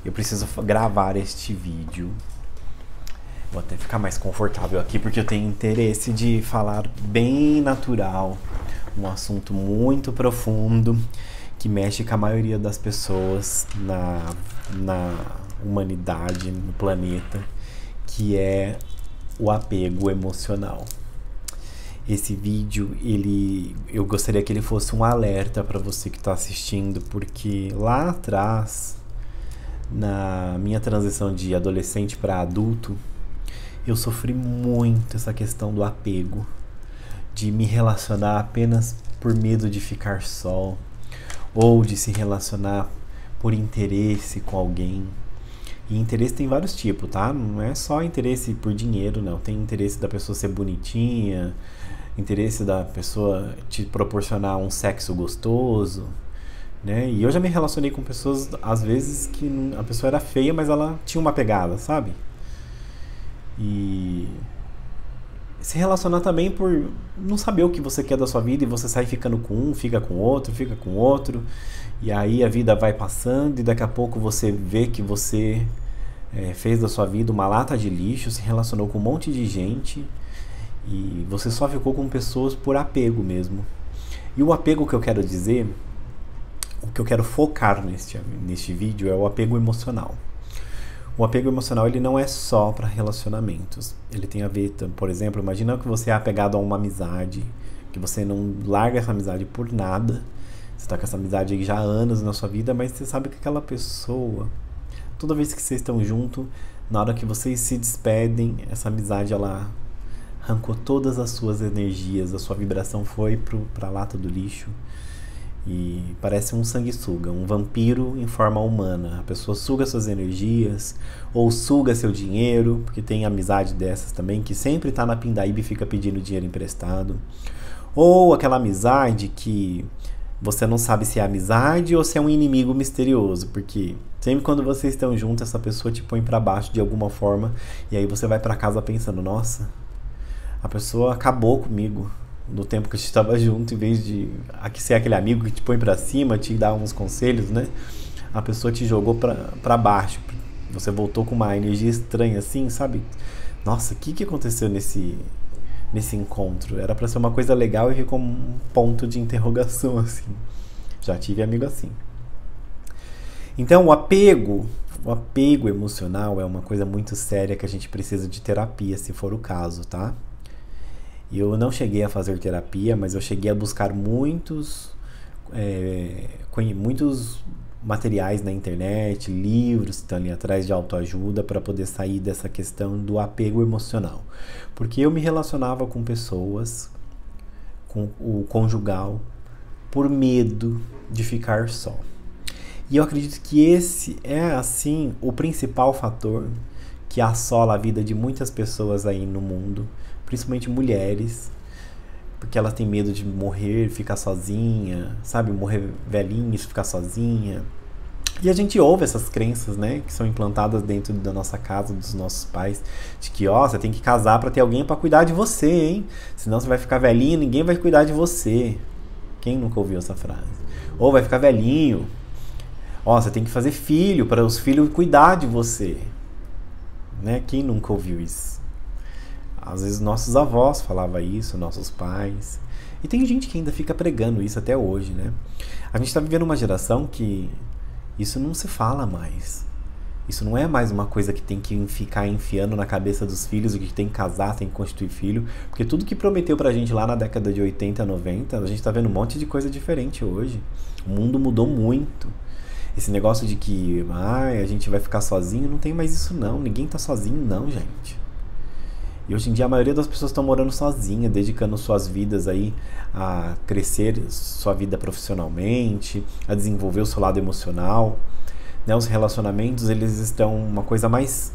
eu preciso gravar este vídeo. Vou até ficar mais confortável aqui, porque eu tenho interesse de falar bem natural, um assunto muito profundo, que mexe com a maioria das pessoas na humanidade, no planeta, que é o apego emocional. Esse vídeo, eu gostaria que ele fosse um alerta para você que está assistindo, porque lá atrás, na minha transição de adolescente para adulto, eu sofri muito essa questão do apego, de me relacionar apenas por medo de ficar só, ou de se relacionar por interesse com alguém. E interesse tem vários tipos, tá? Não é só interesse por dinheiro, não. Tem interesse da pessoa ser bonitinha, interesse da pessoa te proporcionar um sexo gostoso, né? E eu já me relacionei com pessoas, às vezes, que a pessoa era feia, mas ela tinha uma pegada, sabe? E se relacionar também por não saber o que você quer da sua vida, e você sai ficando com um, fica com outro, e aí a vida vai passando e daqui a pouco você vê que você fez da sua vida uma lata de lixo, se relacionou com um monte de gente e você só ficou com pessoas por apego mesmo. E o apego que eu quero dizer, o que eu quero focar neste vídeo é o apego emocional. O apego emocional, ele não é só para relacionamentos. Ele tem a ver, por exemplo, imagina que você é apegado a uma amizade, que você não larga essa amizade por nada. Você está com essa amizade aí já há anos na sua vida, mas você sabe que aquela pessoa, toda vez que vocês estão juntos, na hora que vocês se despedem, essa amizade, ela arrancou todas as suas energias, a sua vibração foi para a lata do lixo. E parece um sanguessuga, um vampiro em forma humana. A pessoa suga suas energias ou suga seu dinheiro, porque tem amizade dessas também, que sempre tá na pindaíba e fica pedindo dinheiro emprestado. Ou aquela amizade que você não sabe se é amizade ou se é um inimigo misterioso, porque sempre quando vocês estão juntos, essa pessoa te põe pra baixo de alguma forma, e aí você vai pra casa pensando, nossa, a pessoa acabou comigo no tempo que a gente estava junto, em vez de ser aquele amigo que te põe pra cima, te dá uns conselhos, né? A pessoa te jogou pra baixo. Você voltou com uma energia estranha assim, sabe? Nossa, o que aconteceu nesse encontro? Era pra ser uma coisa legal e ficou um ponto de interrogação, assim. Já tive amigo assim. Então, o apego emocional é uma coisa muito séria que a gente precisa de terapia, se for o caso, tá? Eu não cheguei a fazer terapia, mas eu cheguei a buscar muitos materiais na internet, livros que estão ali atrás de autoajuda para poder sair dessa questão do apego emocional. Porque eu me relacionava com pessoas, com o conjugal, por medo de ficar só. E eu acredito que esse é, assim, o principal fator que assola a vida de muitas pessoas aí no mundo, principalmente mulheres, porque elas têm medo de morrer, ficar sozinha, sabe? Morrer velhinha, ficar sozinha. E a gente ouve essas crenças, né? Que são implantadas dentro da nossa casa, dos nossos pais, de que, você tem que casar pra ter alguém pra cuidar de você, hein? Senão você vai ficar velhinho, ninguém vai cuidar de você. Quem nunca ouviu essa frase? Ou vai ficar velhinho. Você tem que fazer filho para os filhos cuidar de você. Né? Quem nunca ouviu isso? Às vezes nossos avós falavam isso, nossos pais. E tem gente que ainda fica pregando isso até hoje, né? A gente está vivendo uma geração que isso não se fala mais. Isso não é mais uma coisa que tem que ficar enfiando na cabeça dos filhos, o que tem que casar, tem que constituir filho. Porque tudo que prometeu pra gente lá na década de 80, 90, a gente tá vendo um monte de coisa diferente hoje. O mundo mudou muito. Esse negócio de que a gente vai ficar sozinho, não tem mais isso não. Ninguém tá sozinho não, gente. E hoje em dia a maioria das pessoas estão morando sozinha, dedicando suas vidas aí a crescer sua vida profissionalmente, a desenvolver o seu lado emocional. Né? Os relacionamentos, eles estão uma coisa mais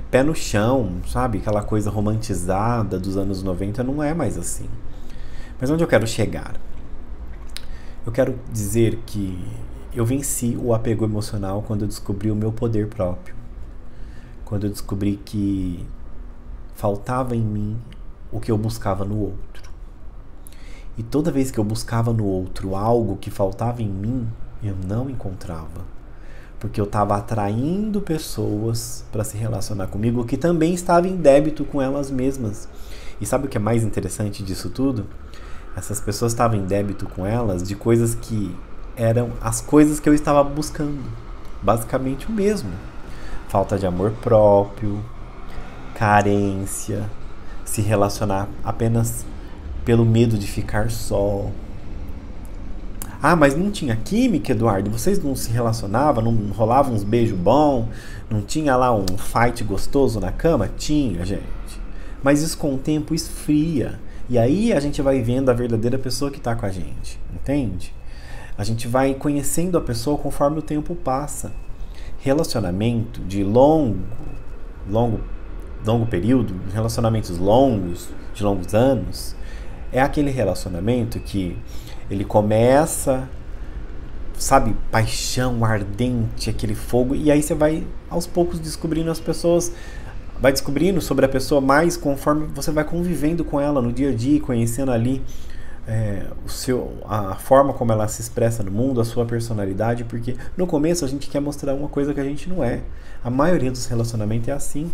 pé no chão, sabe? Aquela coisa romantizada dos anos 90 não é mais assim. Mas onde eu quero chegar? Eu quero dizer que eu venci o apego emocional quando eu descobri o meu poder próprio. Quando eu descobri que faltava em mim o que eu buscava no outro. E toda vez que eu buscava no outro algo que faltava em mim, eu não encontrava. porque eu estava atraindo pessoas para se relacionar comigo que também estavam em débito com elas mesmas. E sabe o que é mais interessante disso tudo? Essas pessoas estavam em débito com elas de coisas que eram as coisas que eu estava buscando. Basicamente o mesmo. Falta de amor próprio, carência, se relacionar apenas pelo medo de ficar só. Ah, mas não tinha química, Eduardo? Vocês não se relacionavam? Não rolavam uns beijos bons? Não tinha lá um fight gostoso na cama? Tinha, gente. Mas isso com o tempo esfria. E aí a gente vai vendo a verdadeira pessoa que está com a gente. Entende? A gente vai conhecendo a pessoa conforme o tempo passa. Relacionamento de longo período, relacionamentos longos, de longos anos, é aquele relacionamento que ele começa, sabe, paixão ardente, aquele fogo, e aí você vai aos poucos descobrindo as pessoas, vai descobrindo sobre a pessoa mais conforme você vai convivendo com ela no dia a dia, conhecendo ali a forma como ela se expressa no mundo, a sua personalidade, porque no começo a gente quer mostrar uma coisa que a gente não é. A maioria dos relacionamentos é assim.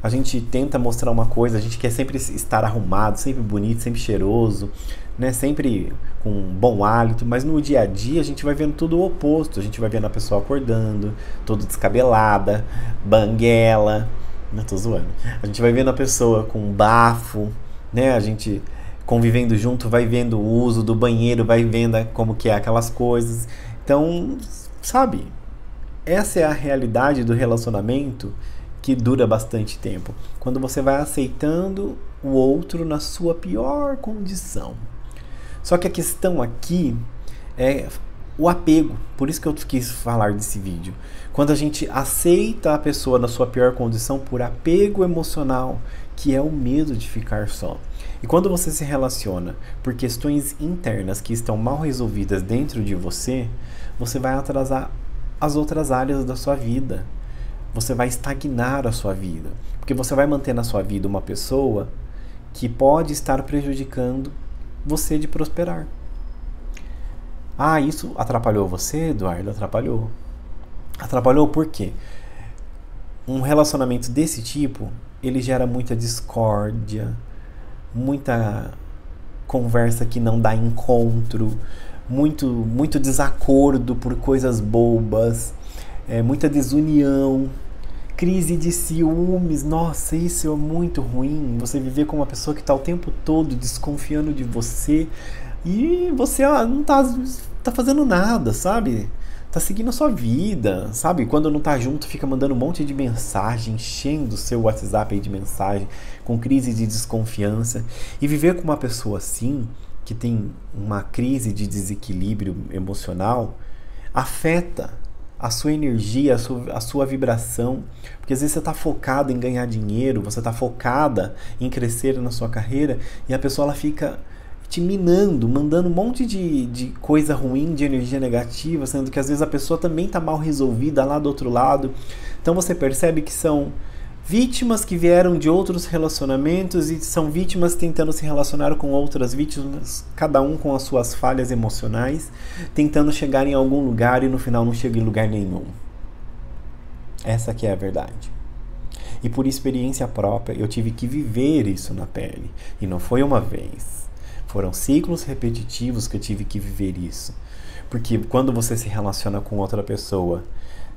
A gente tenta mostrar uma coisa, a gente quer sempre estar arrumado, sempre bonito, sempre cheiroso, né? Sempre com um bom hálito, mas no dia a dia a gente vai vendo tudo o oposto. A gente vai vendo a pessoa acordando, toda descabelada, banguela, não tô zoando. A gente vai vendo a pessoa com bafo, né? A gente convivendo junto, vai vendo o uso do banheiro, vai vendo como que é aquelas coisas. Então, sabe, essa é a realidade do relacionamento que dura bastante tempo. Quando você vai aceitando o outro na sua pior condição. Só que a questão aqui é o apego. Por isso que eu quis falar desse vídeo. Quando a gente aceita a pessoa na sua pior condição por apego emocional, que é o medo de ficar só. E quando você se relaciona por questões internas que estão mal resolvidas dentro de você, você vai atrasar as outras áreas da sua vida. Você vai estagnar a sua vida. Porque você vai manter na sua vida uma pessoa que pode estar prejudicando você de prosperar. Ah, isso atrapalhou você, Eduardo? Atrapalhou. Atrapalhou por quê? Um relacionamento desse tipo, ele gera muita discórdia, muita conversa que não dá encontro, muito desacordo por coisas bobas, muita desunião, crise de ciúmes. Nossa, isso é muito ruim. Você viver com uma pessoa que está o tempo todo desconfiando de você e você não tá fazendo nada, sabe? Tá seguindo a sua vida, sabe? Quando não tá junto, fica mandando um monte de mensagem, enchendo o seu WhatsApp aí de mensagem, com crise de desconfiança. E viver com uma pessoa assim, que tem uma crise de desequilíbrio emocional, afeta a sua energia, a sua vibração. Porque às vezes você tá focado em ganhar dinheiro, você tá focada em crescer na sua carreira, e a pessoa ela fica te minando, mandando um monte de coisa ruim, de energia negativa, sendo que às vezes a pessoa também está mal resolvida lá do outro lado. Então você percebe que são vítimas que vieram de outros relacionamentos e são vítimas tentando se relacionar com outras vítimas, cada um com as suas falhas emocionais, tentando chegar em algum lugar e no final não chega em lugar nenhum. Essa que é a verdade. E por experiência própria eu tive que viver isso na pele. E não foi uma vez. Foram ciclos repetitivos que eu tive que viver isso. Porque quando você se relaciona com outra pessoa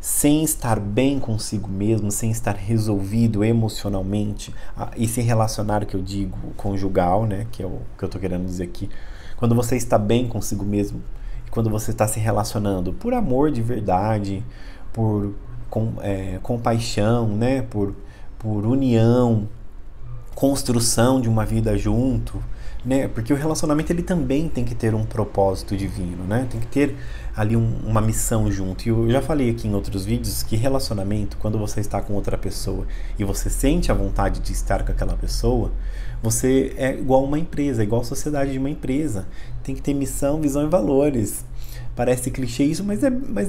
sem estar bem consigo mesmo, sem estar resolvido emocionalmente, e se relacionar, que eu digo, conjugal, né, que é o que eu tô querendo dizer aqui, quando você está bem consigo mesmo, quando você está se relacionando por amor de verdade, por compaixão, né, por união, construção de uma vida junto, né? Porque o relacionamento ele também tem que ter um propósito divino, né? Tem que ter ali uma missão junto. E eu já falei aqui em outros vídeos que relacionamento, quando você está com outra pessoa e você sente a vontade de estar com aquela pessoa, você é igual uma empresa, igual a sociedade de uma empresa. Tem que ter missão, visão e valores. Parece clichê isso, mas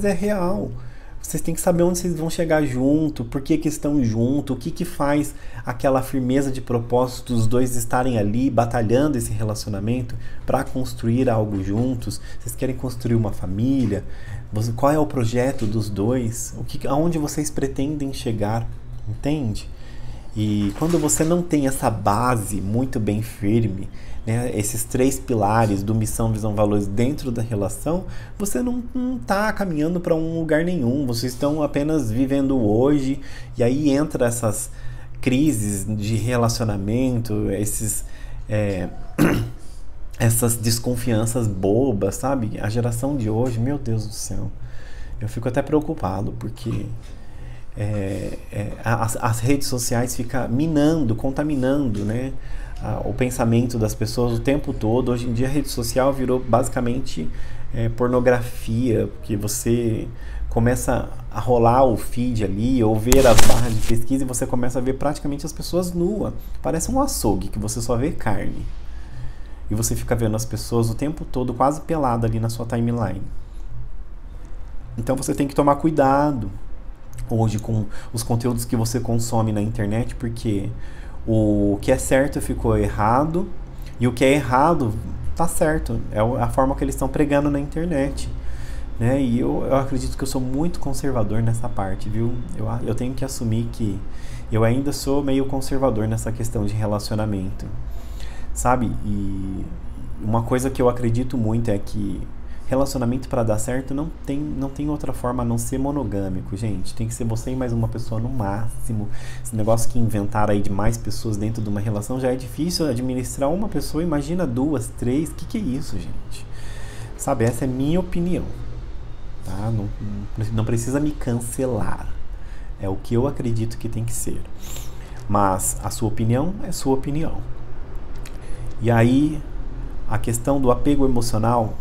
é real. Vocês têm que saber onde vocês vão chegar junto, por que estão junto, o que faz aquela firmeza de propósito dos dois estarem ali batalhando esse relacionamento para construir algo juntos. Vocês querem construir uma família, Qual é o projeto dos dois? Aonde vocês pretendem chegar? Entende? E quando você não tem essa base muito bem firme, né, esses 3 pilares do missão, visão, valores dentro da relação, você não está caminhando para um lugar nenhum. Vocês estão apenas vivendo hoje, e aí entra essas crises de relacionamento, essas desconfianças bobas, sabe? A geração de hoje, meu Deus do céu, eu fico até preocupado, porque as redes sociais ficam contaminando, né, o pensamento das pessoas o tempo todo. Hoje em dia a rede social virou basicamente pornografia, porque você começa a rolar o feed ali, ou ver as barras de pesquisa, e você começa a ver praticamente as pessoas nuas. Parece um açougue, que você só vê carne. E você fica vendo as pessoas o tempo todo quase pelada ali na sua timeline. Então você tem que tomar cuidado hoje com os conteúdos que você consome na internet, porque o que é certo ficou errado e o que é errado tá certo. É a forma que eles estão pregando na internet, né? E eu acredito que eu sou muito conservador nessa parte, viu? Eu tenho que assumir que eu ainda sou meio conservador nessa questão de relacionamento, sabe? E uma coisa que eu acredito muito é que relacionamento, para dar certo, não tem outra forma a não ser monogâmico, gente. Tem que ser você e mais uma pessoa no máximo. Esse negócio que inventaram aí de mais pessoas dentro de uma relação, já é difícil administrar uma pessoa, imagina 2, 3. Que é isso, gente? Sabe, essa é minha opinião, tá? Não precisa me cancelar. É o que eu acredito que tem que ser. Mas a sua opinião é sua opinião. E aí, a questão do apego emocional,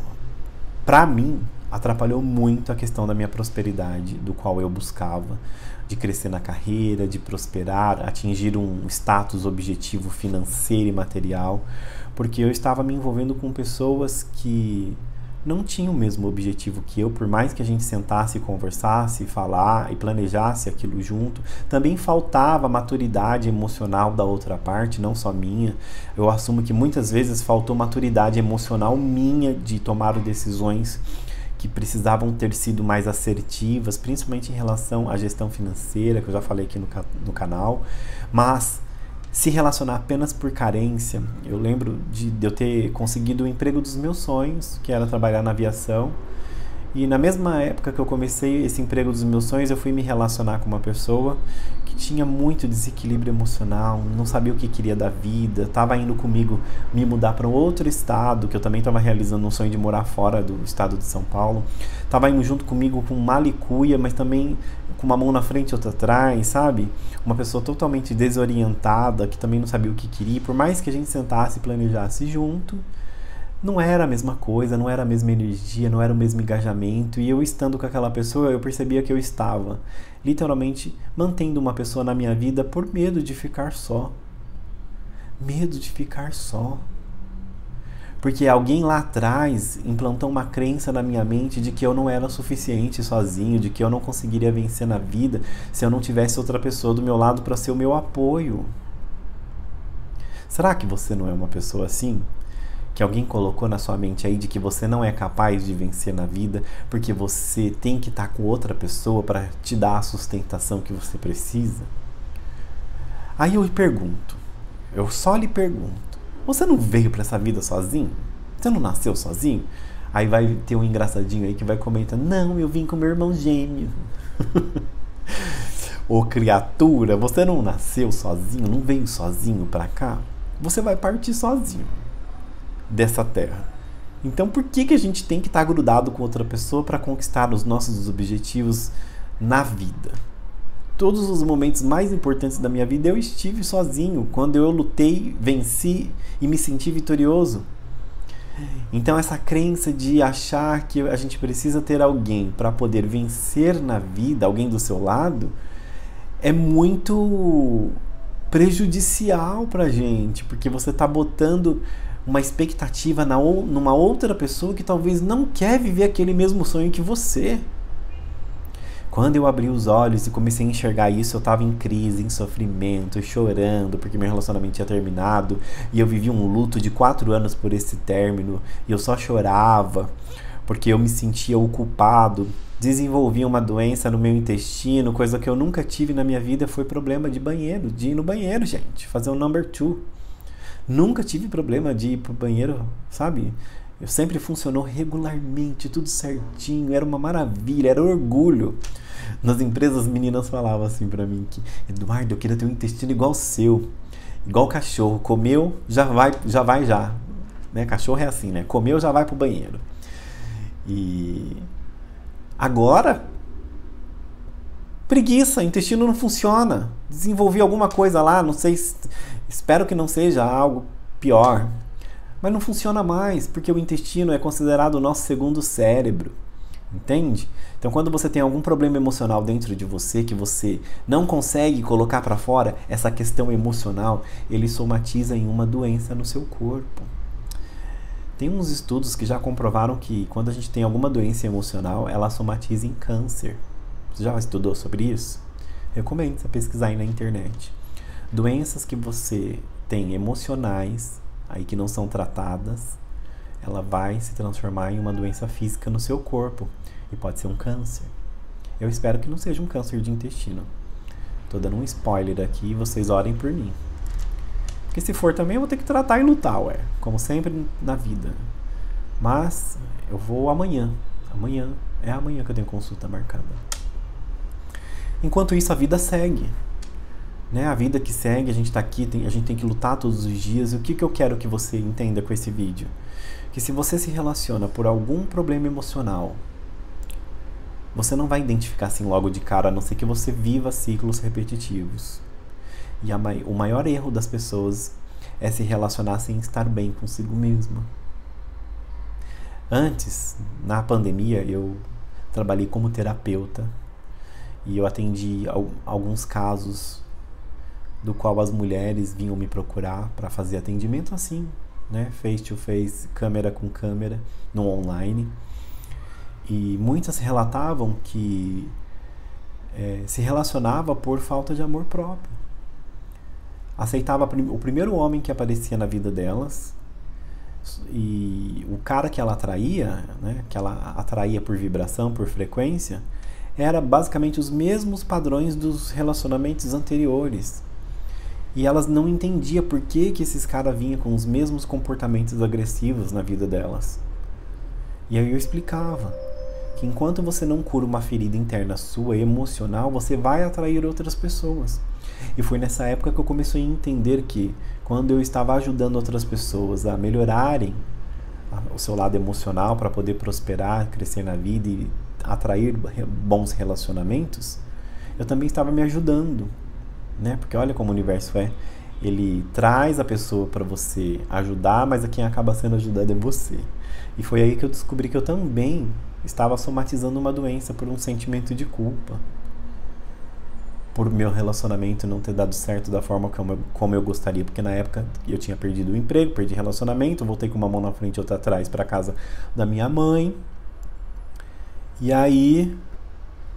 para mim, atrapalhou muito a questão da minha prosperidade, do qual eu buscava, de crescer na carreira, de prosperar, atingir um status objetivo financeiro e material, porque eu estava me envolvendo com pessoas que não tinham o mesmo objetivo que eu. Por mais que a gente sentasse, conversasse, falar e planejasse aquilo junto, também faltava maturidade emocional da outra parte, não só minha. Eu assumo que muitas vezes faltou maturidade emocional minha de tomar decisões que precisavam ter sido mais assertivas, principalmente em relação à gestão financeira, que eu já falei aqui no canal. Mas se relacionar apenas por carência, eu lembro de eu ter conseguido o emprego dos meus sonhos, que era trabalhar na aviação, e na mesma época que eu comecei esse emprego dos meus sonhos, eu fui me relacionar com uma pessoa que tinha muito desequilíbrio emocional, não sabia o que queria da vida, estava indo comigo me mudar para um outro estado, que eu também estava realizando um sonho de morar fora do estado de São Paulo, estava indo junto comigo com malicuia, mas também com uma mão na frente e outra atrás, sabe? Uma pessoa totalmente desorientada, que também não sabia o que queria. Por mais que a gente sentasse e planejasse junto, não era a mesma coisa, não era a mesma energia, não era o mesmo engajamento. E eu estando com aquela pessoa, eu percebia que eu estava literalmente mantendo uma pessoa na minha vida por medo de ficar só. Medo de ficar só. Porque alguém lá atrás implantou uma crença na minha mente de que eu não era suficiente sozinho, de que eu não conseguiria vencer na vida se eu não tivesse outra pessoa do meu lado para ser o meu apoio. Será que você não é uma pessoa assim? Que alguém colocou na sua mente aí de que você não é capaz de vencer na vida porque você tem que estar com outra pessoa para te dar a sustentação que você precisa? Aí eu só lhe pergunto, você não veio pra essa vida sozinho? Você não nasceu sozinho? Aí vai ter um engraçadinho aí que vai comentar, não, eu vim com meu irmão gêmeo. Ô criatura, você não nasceu sozinho, não veio sozinho pra cá? Você vai partir sozinho dessa terra. Então por que a gente tem que estar grudado com outra pessoa para conquistar os nossos objetivos na vida? Todos os momentos mais importantes da minha vida eu estive sozinho, quando eu lutei, venci e me senti vitorioso. Então essa crença de achar que a gente precisa ter alguém para poder vencer na vida, alguém do seu lado, é muito prejudicial pra gente, porque você tá botando uma expectativa numa outra pessoa que talvez não quer viver aquele mesmo sonho que você. Quando eu abri os olhos e comecei a enxergar isso, eu estava em crise, em sofrimento, chorando, porque meu relacionamento tinha terminado, e eu vivi um luto de 4 anos por esse término, e eu só chorava, porque eu me sentia o culpado, desenvolvi uma doença no meu intestino, coisa que eu nunca tive na minha vida, foi problema de banheiro, de ir no banheiro, gente, fazer um number two. Nunca tive problema de ir pro banheiro, sabe? Eu sempre funcionou regularmente, tudo certinho, era uma maravilha, era orgulho. Nas empresas, as meninas falavam assim pra mim que, Eduardo, eu queria ter um intestino igual o seu, igual cachorro, comeu, já vai, né? Cachorro é assim, né? Comeu, já vai pro banheiro. E agora, preguiça, intestino não funciona. Desenvolvi alguma coisa lá, não sei, espero que não seja algo pior. Mas não funciona mais, porque o intestino é considerado o nosso segundo cérebro. Entende? Então, quando você tem algum problema emocional dentro de você, que você não consegue colocar para fora, essa questão emocional, ele somatiza em uma doença no seu corpo. Tem uns estudos que já comprovaram que quando a gente tem alguma doença emocional, ela somatiza em câncer. Você já estudou sobre isso? Recomendo você pesquisar aí na internet. Doenças que você tem emocionais, aí que não são tratadas, ela vai se transformar em uma doença física no seu corpo. E pode ser um câncer. Eu espero que não seja um câncer de intestino. Tô dando um spoiler aqui e vocês orem por mim. Porque se for também eu vou ter que tratar e lutar, como sempre na vida. Mas eu vou amanhã. É amanhã que eu tenho consulta marcada. Enquanto isso, a vida segue. Né? A vida que segue, a gente tá aqui, a gente tem que lutar todos os dias. E o que eu quero que você entenda com esse vídeo? Que se você se relaciona por algum problema emocional, você não vai identificar assim logo de cara, a não ser que você viva ciclos repetitivos. E o maior erro das pessoas é se relacionar sem estar bem consigo mesma. Antes, na pandemia, eu trabalhei como terapeuta e eu atendi alguns casos do qual as mulheres vinham me procurar para fazer atendimento assim, né? Face to face, câmera com câmera, no online. E muitas relatavam que se relacionava por falta de amor próprio. Aceitava o primeiro homem que aparecia na vida delas, e o cara que ela atraía, né, que ela atraía por vibração, por frequência, era basicamente os mesmos padrões dos relacionamentos anteriores. E elas não entendiam por que esses caras vinham com os mesmos comportamentos agressivos na vida delas. E aí eu explicava que enquanto você não cura uma ferida interna sua, emocional, você vai atrair outras pessoas. E foi nessa época que eu comecei a entender que quando eu estava ajudando outras pessoas a melhorarem o seu lado emocional para poder prosperar, crescer na vida e atrair bons relacionamentos, eu também estava me ajudando, né? Porque olha como o universo é. Ele traz a pessoa para você ajudar, mas quem acaba sendo ajudado é você. E foi aí que eu descobri que eu também estava somatizando uma doença por um sentimento de culpa. Por meu relacionamento não ter dado certo da forma como eu gostaria. Porque na época eu tinha perdido o emprego, perdi relacionamento, voltei com uma mão na frente e outra atrás para casa da minha mãe. E aí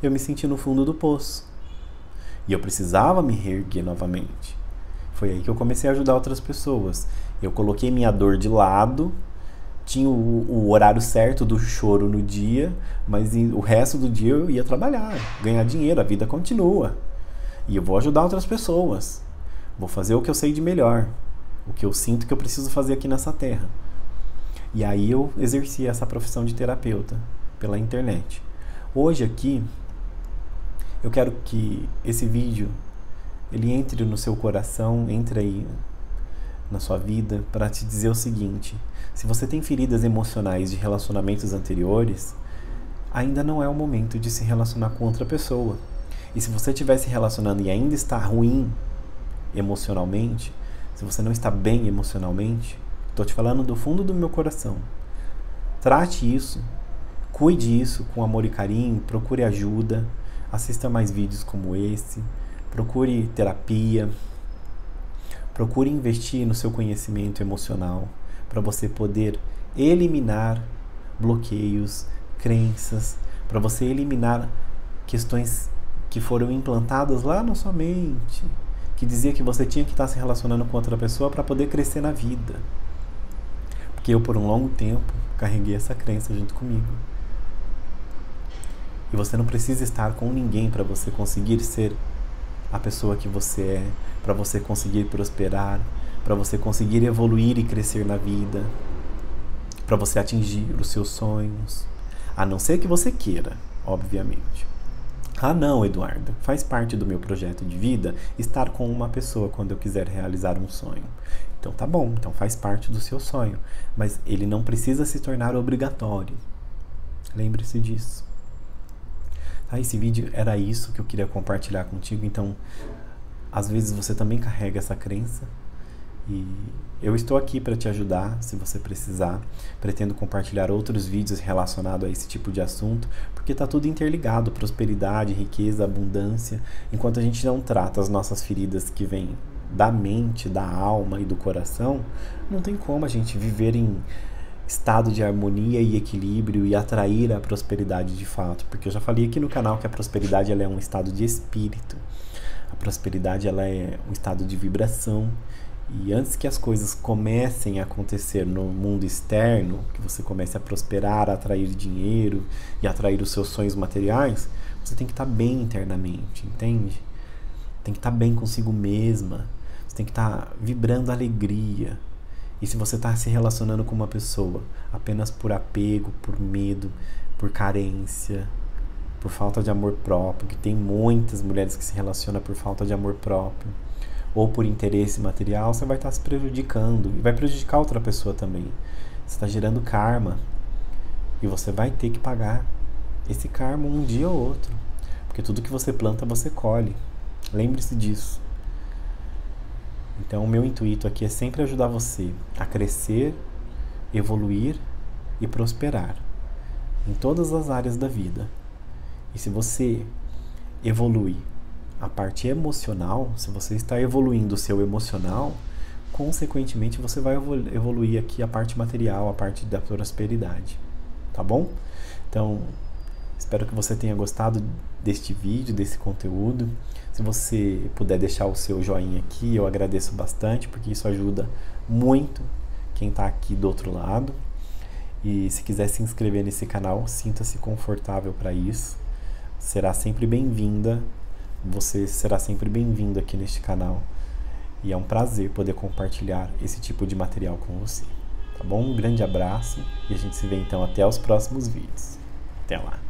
eu me senti no fundo do poço. E eu precisava me reerguer novamente. Foi aí que eu comecei a ajudar outras pessoas. Eu coloquei minha dor de lado, tinha o horário certo do choro no dia, mas o resto do dia eu ia trabalhar, ganhar dinheiro, a vida continua. E eu vou ajudar outras pessoas. Vou fazer o que eu sei de melhor, o que eu sinto que eu preciso fazer aqui nessa terra. E aí eu exerci essa profissão de terapeuta pela internet. Hoje aqui, eu quero que esse vídeo ele entre no seu coração, entre aí na sua vida, para te dizer o seguinte: se você tem feridas emocionais de relacionamentos anteriores, ainda não é o momento de se relacionar com outra pessoa. E se você estiver se relacionando e ainda está ruim emocionalmente, se você não está bem emocionalmente, estou te falando do fundo do meu coração. Trate isso, cuide isso com amor e carinho, procure ajuda, assista mais vídeos como esse, procure terapia, procure investir no seu conhecimento emocional para você poder eliminar bloqueios, crenças, para você eliminar questões que foram implantadas lá na sua mente, que dizia que você tinha que estar se relacionando com outra pessoa para poder crescer na vida. Porque eu, por um longo tempo, carreguei essa crença junto comigo. E você não precisa estar com ninguém para você conseguir ser a pessoa que você é, para você conseguir prosperar, para você conseguir evoluir e crescer na vida, para você atingir os seus sonhos, a não ser que você queira, obviamente. Ah não, Eduardo, faz parte do meu projeto de vida estar com uma pessoa quando eu quiser realizar um sonho. Então tá bom, então faz parte do seu sonho, mas ele não precisa se tornar obrigatório. Lembre-se disso. Esse vídeo era isso que eu queria compartilhar contigo, então às vezes você também carrega essa crença e eu estou aqui para te ajudar se você precisar. Pretendo compartilhar outros vídeos relacionados a esse tipo de assunto, porque está tudo interligado, prosperidade, riqueza, abundância. Enquanto a gente não trata as nossas feridas que vêm da mente, da alma e do coração, não tem como a gente viver em estado de harmonia e equilíbrio e atrair a prosperidade de fato, porque eu já falei aqui no canal que a prosperidade ela é um estado de espírito, a prosperidade ela é um estado de vibração, e antes que as coisas comecem a acontecer no mundo externo, que você comece a prosperar, a atrair dinheiro e atrair os seus sonhos materiais, você tem que estar bem internamente, entende? Tem que estar bem consigo mesma, você tem que estar vibrando alegria. E se você está se relacionando com uma pessoa apenas por apego, por medo, por carência, por falta de amor próprio, que tem muitas mulheres que se relacionam por falta de amor próprio, ou por interesse material, você vai estar se prejudicando e vai prejudicar outra pessoa também. Você está gerando karma e você vai ter que pagar esse karma um dia ou outro, porque tudo que você planta, você colhe. Lembre-se disso. Então, o meu intuito aqui é sempre ajudar você a crescer, evoluir e prosperar em todas as áreas da vida. E se você evolui a parte emocional, se você está evoluindo o seu emocional, consequentemente você vai evoluir aqui a parte material, a parte da prosperidade. Tá bom? Então, espero que você tenha gostado deste vídeo, desse conteúdo. Se você puder deixar o seu joinha aqui, eu agradeço bastante, porque isso ajuda muito quem está aqui do outro lado. E se quiser se inscrever nesse canal, sinta-se confortável para isso. Será sempre bem-vinda, você será sempre bem-vindo aqui neste canal. E é um prazer poder compartilhar esse tipo de material com você. Tá bom? Um grande abraço e a gente se vê então até os próximos vídeos. Até lá!